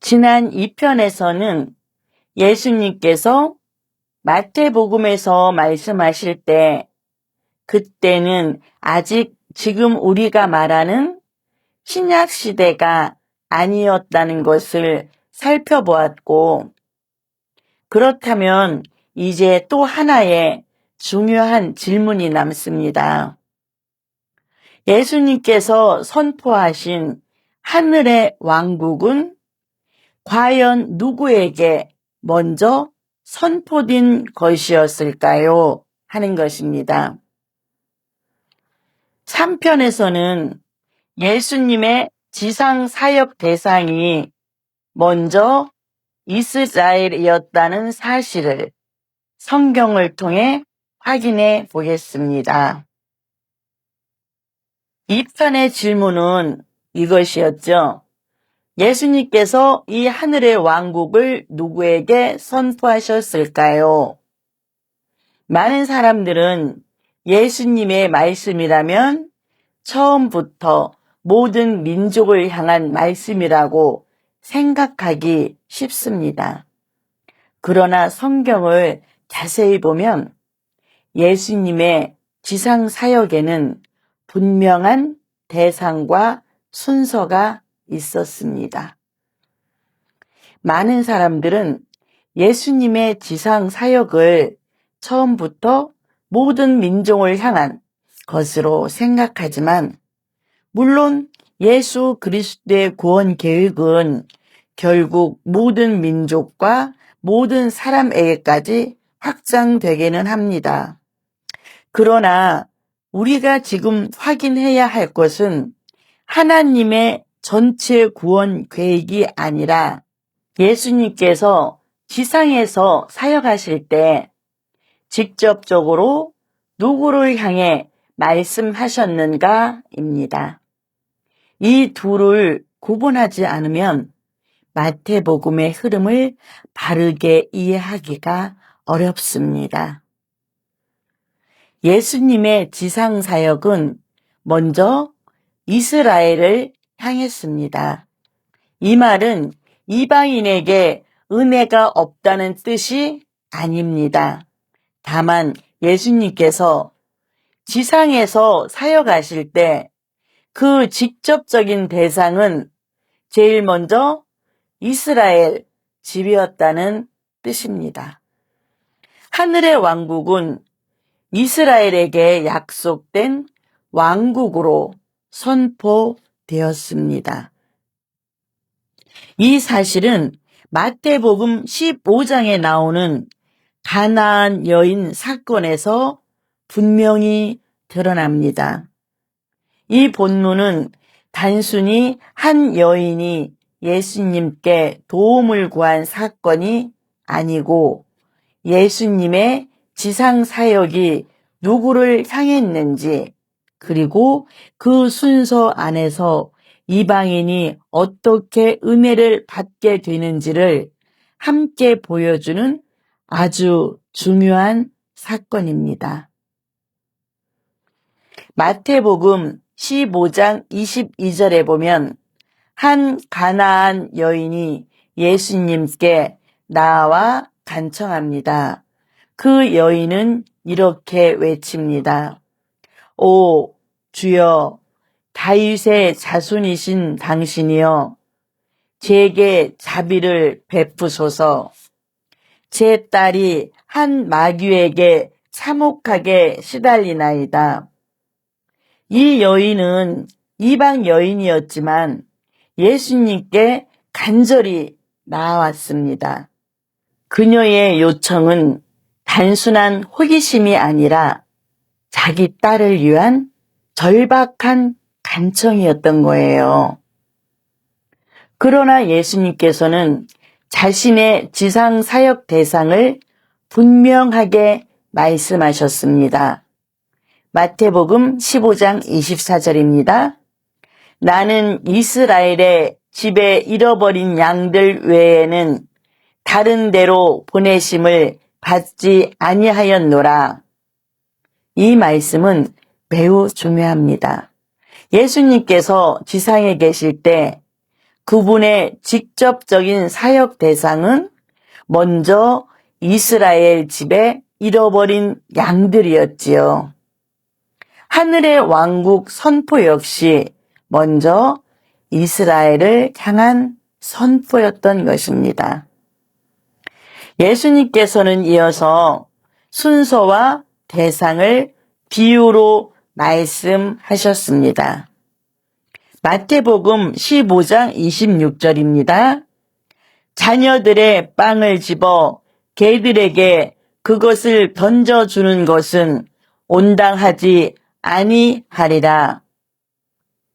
지난 2편에서는 예수님께서 마태복음에서 말씀하실 때 그때는 아직 지금 우리가 말하는 신약 시대가 아니었다는 것을 살펴보았고, 그렇다면 이제 또 하나의 중요한 질문이 남습니다. 예수님께서 선포하신 하늘의 왕국은 과연 누구에게 먼저 선포된 것이었을까요? 하는 것입니다. 3편에서는 예수님의 지상 사역 대상이 먼저 이스라엘이었다는 사실을 성경을 통해 확인해 보겠습니다. 2편의 질문은 이것이었죠. 예수님께서 이 하늘의 왕국을 누구에게 선포하셨을까요? 많은 사람들은 예수님의 말씀이라면 처음부터 모든 민족을 향한 말씀이라고 생각하기 쉽습니다. 그러나 성경을 자세히 보면 예수님의 지상 사역에는 분명한 대상과 순서가 있었습니다. 많은 사람들은 예수님의 지상 사역을 처음부터 모든 민족을 향한 것으로 생각하지만, 물론 예수 그리스도의 구원 계획은 결국 모든 민족과 모든 사람에게까지 확장되기는 합니다. 그러나 우리가 지금 확인해야 할 것은 하나님의 전체 구원 계획이 아니라 예수님께서 지상에서 사역하실 때 직접적으로 누구를 향해 말씀하셨는가입니다. 이 둘을 구분하지 않으면 마태복음의 흐름을 바르게 이해하기가 어렵습니다. 예수님의 지상 사역은 먼저 이스라엘을 향했습니다. 이 말은 이방인에게 은혜가 없다는 뜻이 아닙니다. 다만 예수님께서 지상에서 사역하실 때 그 직접적인 대상은 제일 먼저 이스라엘 집이었다는 뜻입니다. 하늘의 왕국은 이스라엘에게 약속된 왕국으로 선포되었습니다. 이 사실은 마태복음 15장에 나오는 가나안 여인 사건에서 분명히 드러납니다. 이 본문은 단순히 한 여인이 예수님께 도움을 구한 사건이 아니고 예수님의 지상 사역이 누구를 향했는지, 그리고 그 순서 안에서 이방인이 어떻게 은혜를 받게 되는지를 함께 보여주는 아주 중요한 사건입니다. 마태복음 15장 22절에 보면 한 가나안 여인이 예수님께 나와 간청합니다. 그 여인은 이렇게 외칩니다. 오 주여, 다윗의 자손이신 당신이여, 제게 자비를 베푸소서. 제 딸이 한 마귀에게 참혹하게 시달리나이다. 이 여인은 이방 여인이었지만 예수님께 간절히 나아왔습니다. 그녀의 요청은 단순한 호기심이 아니라 자기 딸을 위한 절박한 간청이었던 거예요. 그러나 예수님께서는 자신의 지상 사역 대상을 분명하게 말씀하셨습니다. 마태복음 15장 24절입니다. 나는 이스라엘의 집에 잃어버린 양들 외에는 다른 데로 보내심을 받지 아니하였노라. 이 말씀은 매우 중요합니다. 예수님께서 지상에 계실 때 그분의 직접적인 사역 대상은 먼저 이스라엘 집에 잃어버린 양들이었지요. 하늘의 왕국 선포 역시 먼저 이스라엘을 향한 선포였던 것입니다. 예수님께서는 이어서 순서와 대상을 비유로 말씀하셨습니다. 마태복음 15장 26절입니다. 자녀들의 빵을 집어 개들에게 그것을 던져주는 것은 온당하지 아니하리라.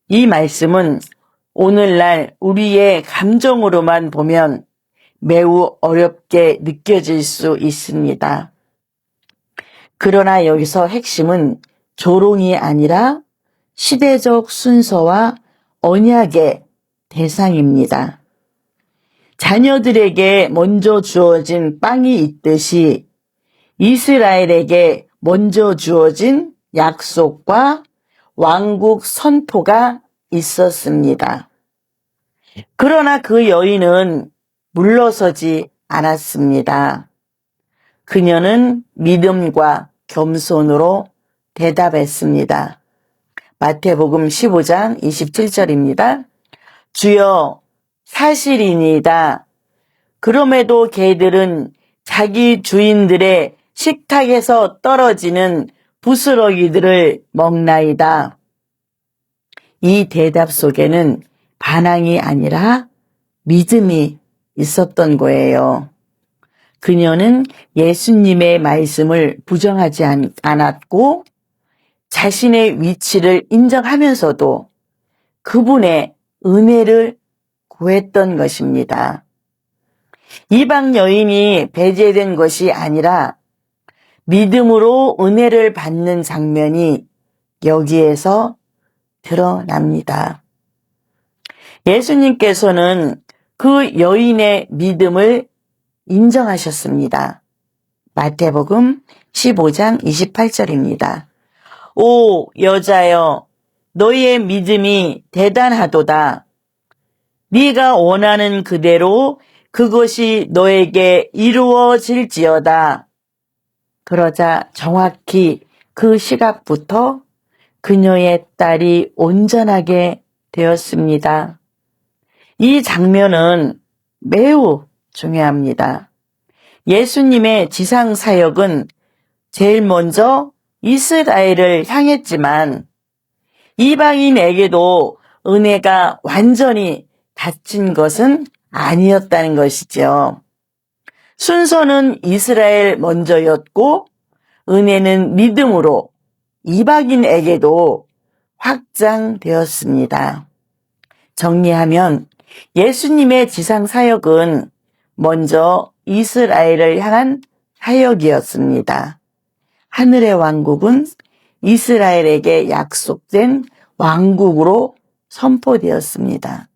이 말씀은 오늘날 우리의 감정으로만 보면 매우 어렵게 느껴질 수 있습니다. 그러나 여기서 핵심은 조롱이 아니라 시대적 순서와 언약의 대상입니다. 자녀들에게 먼저 주어진 빵이 있듯이 이스라엘에게 먼저 주어진 약속과 왕국 선포가 있었습니다. 그러나 그 여인은 물러서지 않았습니다. 그녀는 믿음과 겸손으로 대답했습니다. 마태복음 15장 27절입니다. 주여, 사실이니이다. 그럼에도 개들은 자기 주인들의 식탁에서 떨어지는 부스러기들을 먹나이다. 이 대답 속에는 반항이 아니라 믿음이 있었던 거예요. 그녀는 예수님의 말씀을 부정하지 않았고 자신의 위치를 인정하면서도 그분의 은혜를 구했던 것입니다. 이방 여인이 배제된 것이 아니라 믿음으로 은혜를 받는 장면이 여기에서 드러납니다. 예수님께서는 그 여인의 믿음을 인정하셨습니다. 마태복음 15장 28절입니다. 오 여자여, 너희의 믿음이 대단하도다. 네가 원하는 그대로 그것이 너에게 이루어질지어다. 그러자 정확히 그 시각부터 그녀의 딸이 온전하게 되었습니다. 이 장면은 매우 중요합니다. 예수님의 지상 사역은 제일 먼저 이스라엘을 향했지만 이방인에게도 은혜가 완전히 닫힌 것은 아니었다는 것이죠. 순서는 이스라엘 먼저였고 은혜는 믿음으로 이방인에게도 확장되었습니다. 정리하면 예수님의 지상 사역은 먼저 이스라엘을 향한 사역이었습니다. 하늘의 왕국은 이스라엘에게 약속된 왕국으로 선포되었습니다.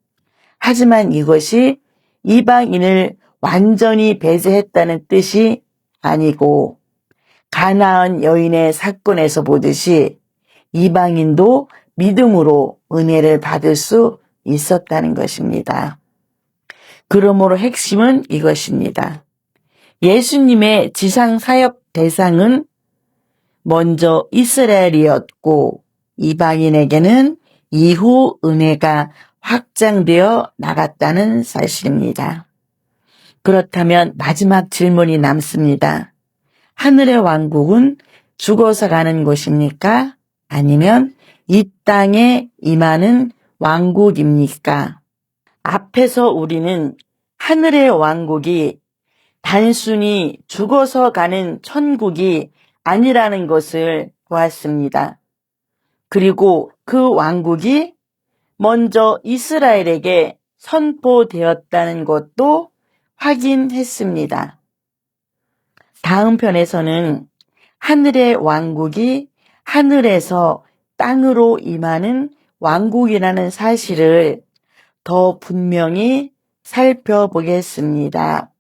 하지만 이것이 이방인을 완전히 배제했다는 뜻이 아니고 가나안 여인의 사건에서 보듯이 이방인도 믿음으로 은혜를 받을 수 있었다는 것입니다. 그러므로 핵심은 이것입니다. 예수님의 지상 사역 대상은 먼저 이스라엘이었고 이방인에게는 이후 은혜가 확장되어 나갔다는 사실입니다. 그렇다면 마지막 질문이 남습니다. 하늘의 왕국은 죽어서 가는 곳입니까? 아니면 이 땅에 임하는 왕국입니까? 앞에서 우리는 하늘의 왕국이 단순히 죽어서 가는 천국이 아니라는 것을 보았습니다. 그리고 그 왕국이 먼저 이스라엘에게 선포되었다는 것도 확인했습니다. 다음 편에서는 하늘의 왕국이 하늘에서 땅으로 임하는 왕국이라는 사실을 더 분명히 살펴보겠습니다.